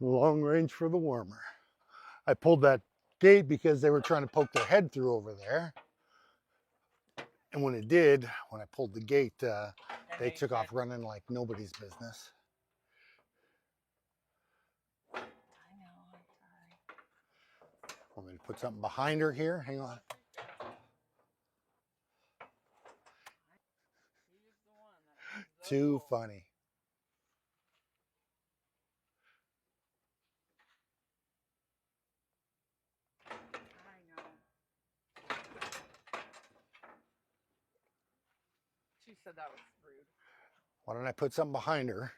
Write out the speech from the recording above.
Long range for the warmer. I pulled that gate because they were trying to poke their head through over there. And when it did, when I pulled the gate, they took off running like nobody's business. I know, I'm sorry. Want me to put something behind her here? Hang on. Too funny. I know. She said that was rude. Why don't I put something behind her?